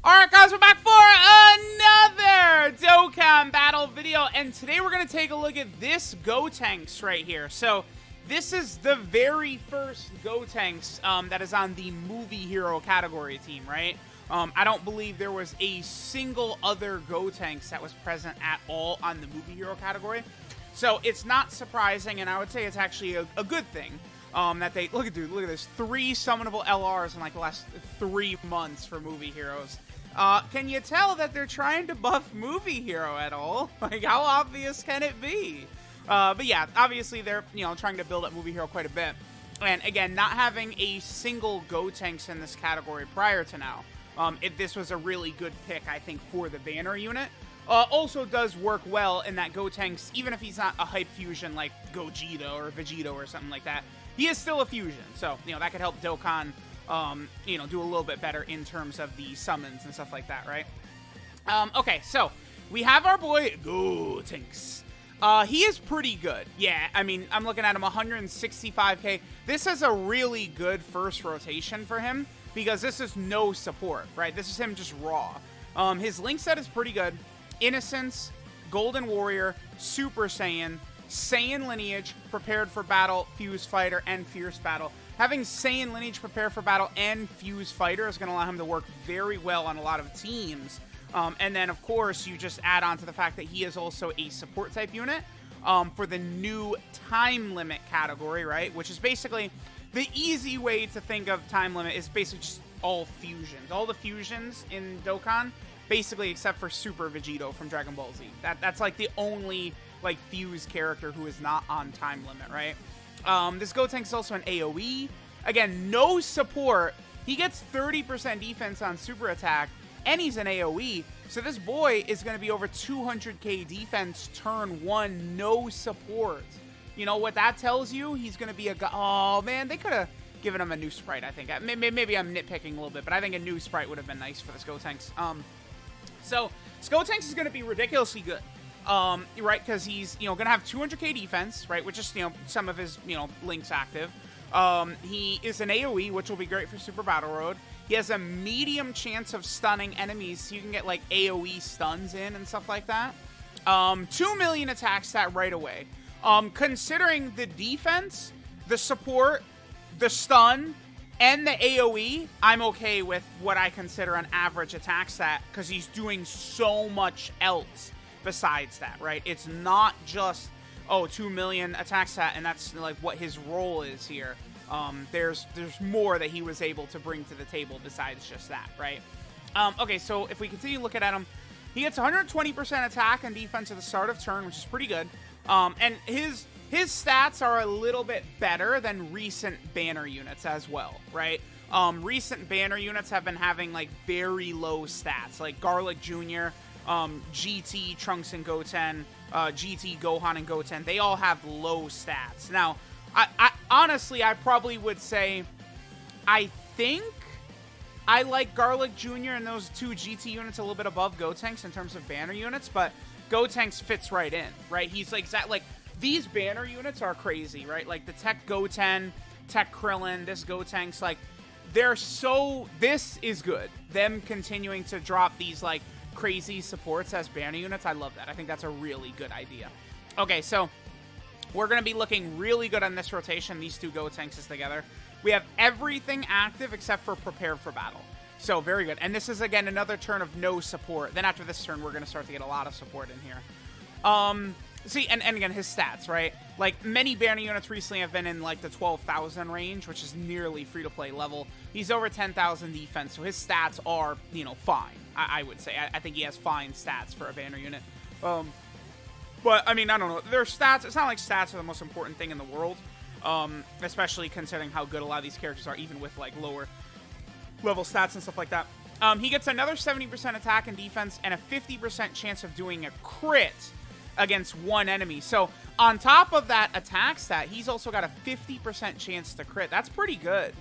Alright guys, we're back for another Dokkan battle video, and today we're going to take a look at this Gotenks right here. So, this is the very first Gotenks that is on the movie hero category team, right? I don't believe there was a single other Gotenks that was present at all on the movie hero category. So, it's not surprising, and I would say it's actually a good thing. That they, look at this, 3 summonable LRs in like the last 3 months for movie heroes. Can you tell that they're trying to buff movie hero at all? Like, how obvious can it be? But yeah, obviously they're, trying to build up movie hero quite a bit. And again, not having a single Gotenks in this category prior to now, this was a really good pick, I think, for the banner unit. Also does work well in that Gotenks, even if he's not a hype fusion like Gogeta or Vegito or something like that, he is still a fusion. So, that could help Dokkan, do a little bit better in terms of the summons and stuff like that, right? Okay, so we have our boy Gotenks. He is pretty good. Yeah, I mean, I'm looking at him 165k. This is a really good first rotation for him because this is no support, right? This is him just raw. His link set is pretty good. Innocence, Golden Warrior, Super Saiyan, Saiyan Lineage, Prepared for Battle, Fuse Fighter, and Fierce Battle. Having Saiyan Lineage, Prepare for Battle, and Fuse Fighter is going to allow him to work very well on a lot of teams. And then, of course, you just add on to the fact that he is also a support type unit for the new time limit category, right? Which is basically the easy way to think of time limit is basically just all fusions. All the fusions in Dokkan, basically except for Super Vegito from Dragon Ball Z. That's like the only like fuse character who is not on time limit, right? This Gotenks is also an AoE. Again, no support. He gets 30% defense on super attack, and he's an AoE. So this boy is going to be over 200k defense turn 1, no support. You know what that tells you? He's going to be a guy. Oh man, they could have given him a new sprite, I think. Maybe I'm nitpicking a little bit, but I think a new sprite would have been nice for this Gotenks. So this Gotenks is going to be ridiculously good. Right, because he's, gonna have 200k defense, right, which is, some of his, links active. He is an AoE, which will be great for Super Battle Road. He has a medium chance of stunning enemies, so you can get, like, AoE stuns in and stuff like that. 2 million attack stat right away. Considering the defense, the support, the stun, and the AoE, I'm okay with what I consider an average attack stat, because he's doing so much else besides that, right? It's not just, 2 million attack stat, and that's like what his role is here. There's more that he was able to bring to the table besides just that, right? Okay, so if we continue looking at him, he gets 120% attack and defense at the start of turn, which is pretty good. And his stats are a little bit better than recent banner units as well, right? Recent banner units have been having like very low stats, like Garlic Jr., GT, Trunks and Goten, GT, Gohan and Goten, they all have low stats. Now, I honestly, I probably would say, I think I like Garlic Jr. and those 2 GT units a little bit above Gotenks in terms of banner units, but Gotenks fits right in, right? He's like, these banner units are crazy, right? Like the Tech Goten, Tech Krillin, this Gotenks, like, this is good. Them continuing to drop these, like, crazy supports as banner units, I love that. I think that's a really good idea. Okay, so we're going to be looking really good on this rotation, these 2 Gotenks together. We have everything active except for Prepared for Battle. So, very good. And this is, again, another turn of no support. Then after this turn, we're going to start to get a lot of support in here. See, and again, his stats, right? Like, many banner units recently have been in, like, the 12,000 range, which is nearly free-to-play level. He's over 10,000 defense, so his stats are, fine, I would say. I think he has fine stats for a banner unit. But, I mean, I don't know. Their stats, it's not like stats are the most important thing in the world, especially considering how good a lot of these characters are, even with, like, lower level stats and stuff like that. He gets another 70% attack and defense and a 50% chance of doing a crit against one enemy. So on top of that attack stat, he's also got a 50% chance to crit. That's pretty good.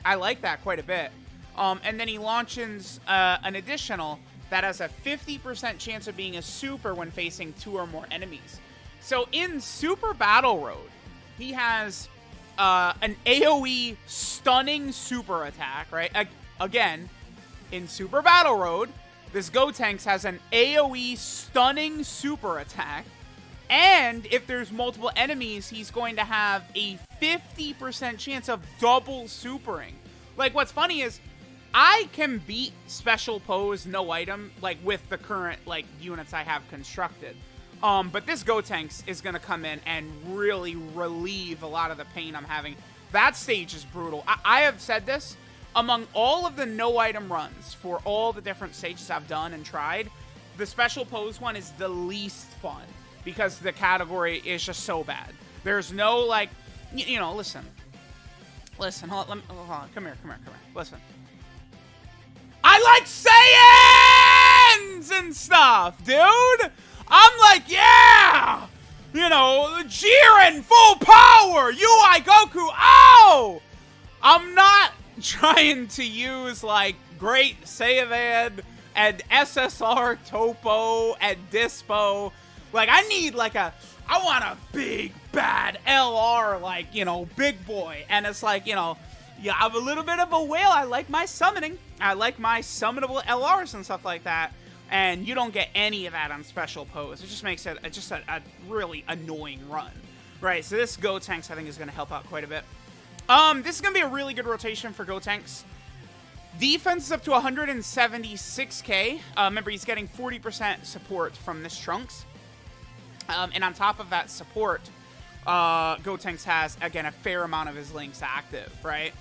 I like that quite a bit. And then he launches an additional that has a 50% chance of being a super when facing 2 or more enemies. So in Super Battle Road, he has an AoE stunning super attack, right? Again, in Super Battle Road, this Gotenks has an AoE stunning super attack. And if there's multiple enemies, he's going to have a 50% chance of double supering. Like, what's funny is, I can beat special pose no item, like, with the current, like, units I have constructed. But this Gotenks is going to come in and really relieve a lot of the pain I'm having. That stage is brutal. I have said this, among all of the no item runs for all the different stages I've done and tried, the special pose one is the least fun. Because the category is just so bad. There's no, like, you know, listen. Listen, hold on, come here. Listen. I like Saiyans and stuff, dude! I'm like, yeah! You know, Jiren, full power! UI Goku, oh! I'm not trying to use, like, Great Saiyaman and SSR Topo and Dispo. Like, I need, like, I want a big, bad LR, like, you know, big boy. And it's like, you know, yeah, I'm a little bit of a whale. I like my summoning. I like my summonable LRs and stuff like that. And you don't get any of that on special pose. It just makes it just a really annoying run. Right, so this Gotenks, I think, is going to help out quite a bit. This is going to be a really good rotation for Gotenks. Defense is up to 176k. Remember, he's getting 40% support from this Trunks. And on top of that support, Gotenks has, again, a fair amount of his links active, right?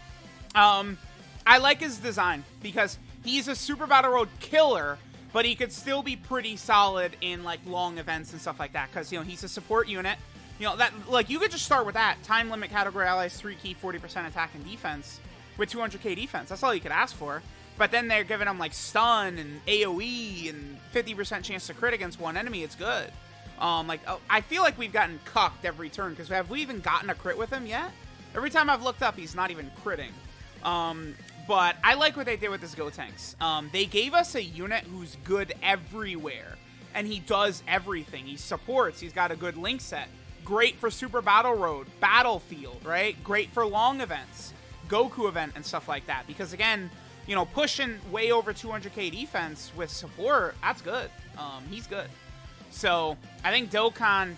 I like his design because he's a Super Battle Road killer, but he could still be pretty solid in, like, long events and stuff like that because, you know, he's a support unit. You know, that, like, you could just start with that. Time limit category allies, 3 key, 40% attack and defense with 200k defense. That's all you could ask for. But then they're giving him, like, stun and AoE and 50% chance to crit against one enemy. It's good. I feel like we've gotten cucked every turn, because have we even gotten a crit with him yet? Every time I've looked up, he's not even critting. But I like what they did with this Gotenks. They gave us a unit who's good everywhere, and he does everything. He supports, he's got a good link set. Great for Super Battle Road, Battlefield, right? Great for long events, Goku event, and stuff like that. Because again, you know, pushing way over 200k defense with support, that's good. He's good. So, I think Dokkan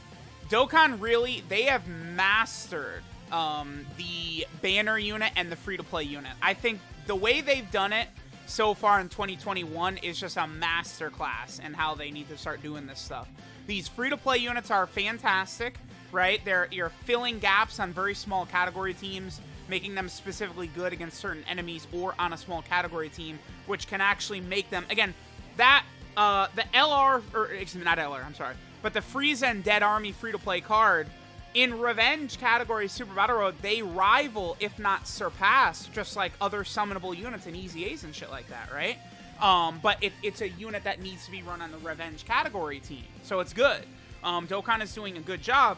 really, they have mastered the banner unit and the free-to-play unit. I think the way they've done it so far in 2021 is just a masterclass in how they need to start doing this stuff. These free-to-play units are fantastic, right? You're filling gaps on very small category teams, making them specifically good against certain enemies or on a small category team, which can actually make them, again, that... the LR, or excuse me, not LR, I'm sorry, but the Frieza Dead Army free-to-play card, in Revenge category Super Battle Road, they rival, if not surpass, just like other summonable units in Easy A's and shit like that, right? But it's a unit that needs to be run on the Revenge category team, so it's good. Dokkan is doing a good job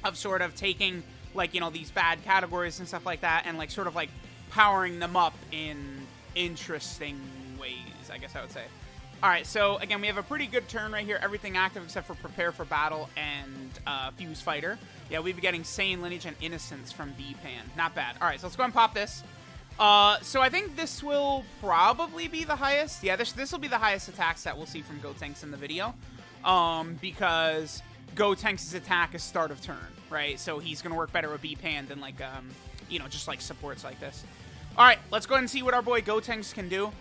of sort of taking, like, you know, these bad categories and stuff like that, and, like, sort of, like, powering them up in interesting ways, I guess I would say. Alright, so again, we have a pretty good turn right here. Everything active except for Prepare for Battle and Fuse Fighter. Yeah, we've been getting Saiyan Lineage and Innocence from D-Pan. Not bad. Alright, so let's go and pop this. So I think this will probably be the highest. Yeah, this will be the highest attack set we'll see from Gotenks in the video. Because Gotenks' attack is start of turn, right? So he's going to work better with B-Pan than, like, you know, just like supports like this. Alright, let's go ahead and see what our boy Gotenks can do.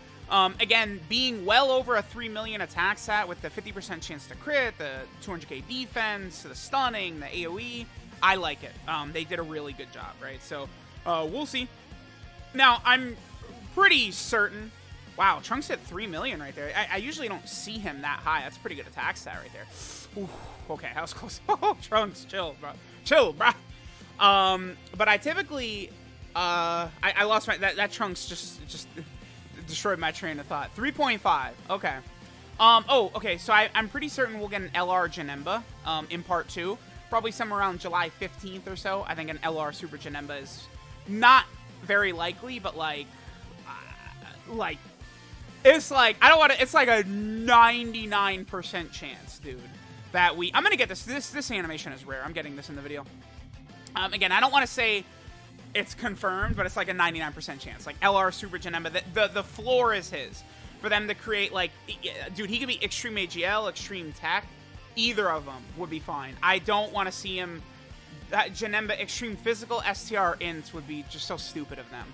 Again, being well over a 3 million attack stat with the 50% chance to crit, the 200k defense, the stunning, the AoE, I like it. They did a really good job, right? So, we'll see. Now, I'm pretty certain... Wow, Trunks hit 3 million right there. I usually don't see him that high. That's a pretty good attack stat right there. Ooh, okay, that was close. Oh, Trunks, chill, bro. Chill, bro. But I typically... I lost my... That Trunks just destroyed my train of thought. 3.5. Okay. Okay. So I'm pretty certain we'll get an LR Janemba in part 2. Probably somewhere around July 15th or so. I think an LR Super Janemba is not very likely, but it's like I don't want to. It's like a 99% chance, dude, that I'm gonna get this. This animation is rare. I'm getting this in the video. Again, I don't want to say it's confirmed, but it's like a 99% chance. Like LR Super Janemba, the floor is his. For them to create, like, dude, he could be Extreme AGL, Extreme Tech. Either of them would be fine. I don't want to see him. That Janemba Extreme Physical, STR Int would be just so stupid of them.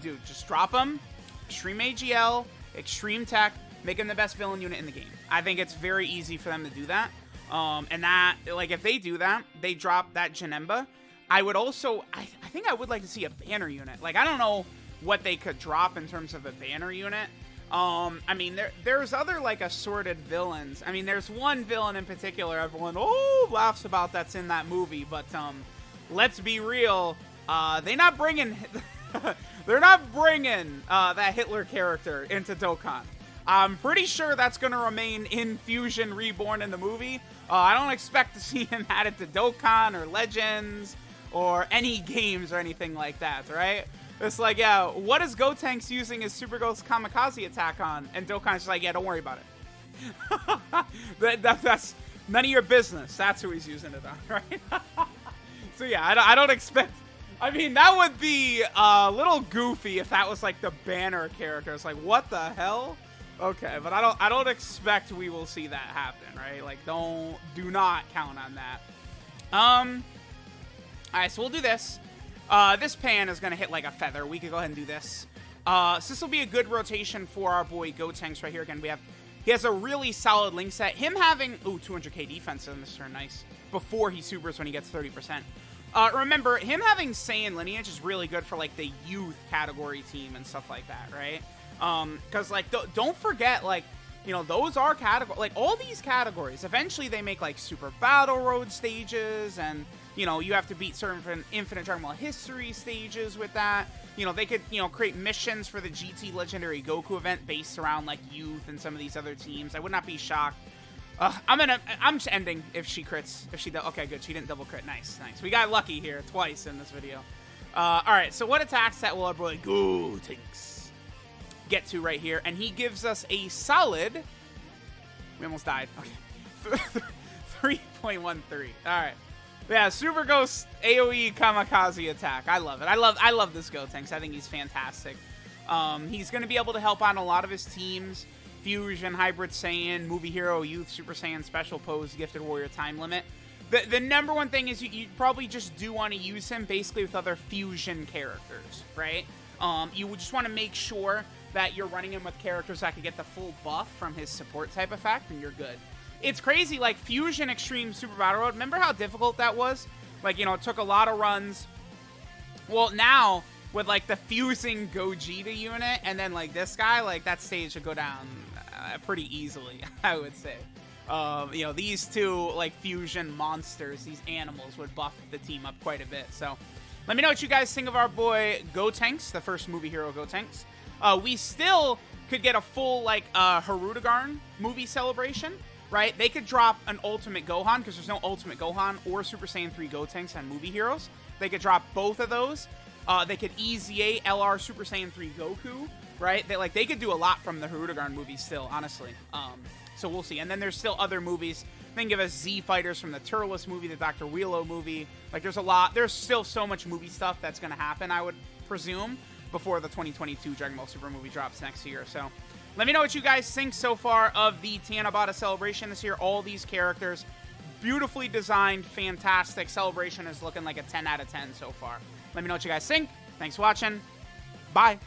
Dude, just drop him. Extreme AGL, Extreme Tech, make him the best villain unit in the game. I think it's very easy for them to do that. And that, like, if they do that, they drop that Janemba. I would also, I think I would like to see a banner unit. Like, I don't know what they could drop in terms of a banner unit. I mean, there's other, like, assorted villains. I mean, there's one villain in particular everyone, laughs about that's in that movie. But, let's be real. They're not bringing that Hitler character into Dokkan. I'm pretty sure that's going to remain in Fusion Reborn in the movie. I don't expect to see him added to Dokkan or Legends or any games or anything like that, right? It's like, yeah, what is Gotenks using his Super Ghost Kamikaze attack on? And Dokkan's just like, yeah, don't worry about it. That's none of your business. That's who he's using it on, right? So yeah, I don't expect... I mean, that would be a little goofy if that was like the banner character. It's like, what the hell? Okay, but I don't expect we will see that happen, right? Like, do not count on that. Alright, so we'll do this. This pan is gonna hit like a feather. We could go ahead and do this. So this will be a good rotation for our boy Gotenks right here. Again, he has a really solid link set. Him having 200k defense on this turn, nice. Before he supers when he gets 30%. Remember, him having Saiyan lineage is really good for like the youth category team and stuff like that, right? Because like don't forget, like, you know, those are categories, like all these categories, eventually they make like Super Battle Road stages, and, you know, you have to beat certain Infinite Dragon Ball History stages with that. You know, they could, you know, create missions for the GT Legendary Goku event based around like youth and some of these other teams. I would not be shocked. I'm just ending if she crits. If she does, okay, good. She didn't double crit. Nice. We got lucky here twice in this video. All right. So what attack set will our boy Gotenks get to right here? And he gives us a solid. We almost died. Okay. 3.13. All right. Yeah, Super Ghost AoE Kamikaze attack. I love it. I love this Gotenks. I think he's fantastic. He's going to be able to help out a lot of his teams. Fusion, Hybrid Saiyan, Movie Hero, Youth, Super Saiyan, Special Pose, Gifted Warrior, Time Limit. The number one thing is you probably just do want to use him basically with other Fusion characters, right? You just want to make sure that you're running him with characters that could get the full buff from his support type effect, and you're good. It's crazy, like Fusion Extreme Super Battle Road, remember how difficult that was? Like, you know, it took a lot of runs. Well, now, with like the fusing Gogeta unit, and then like this guy, like that stage should go down pretty easily, I would say. You know, these two like fusion monsters, these animals, would buff the team up quite a bit. So let me know what you guys think of our boy Gotenks, the first movie hero Gotenks. We still could get a full like Harudegarn movie celebration, right? They could drop an Ultimate Gohan, because there's no Ultimate Gohan or Super Saiyan 3 Gotenks on movie heroes. They could drop both of those. They could EZA LR Super Saiyan 3 Goku, right? They could do a lot from the Harudegarn movie still, honestly. So we'll see. And then there's still other movies. They can give us Z Fighters from the Turles movie, the Dr. Wheelo movie. Like, there's a lot. There's still so much movie stuff that's going to happen, I would presume, before the 2022 Dragon Ball Super movie drops next year. So let me know what you guys think so far of the Tanabata celebration this year. All these characters, beautifully designed, fantastic. Celebration is looking like a 10 out of 10 so far. Let me know what you guys think. Thanks for watching. Bye.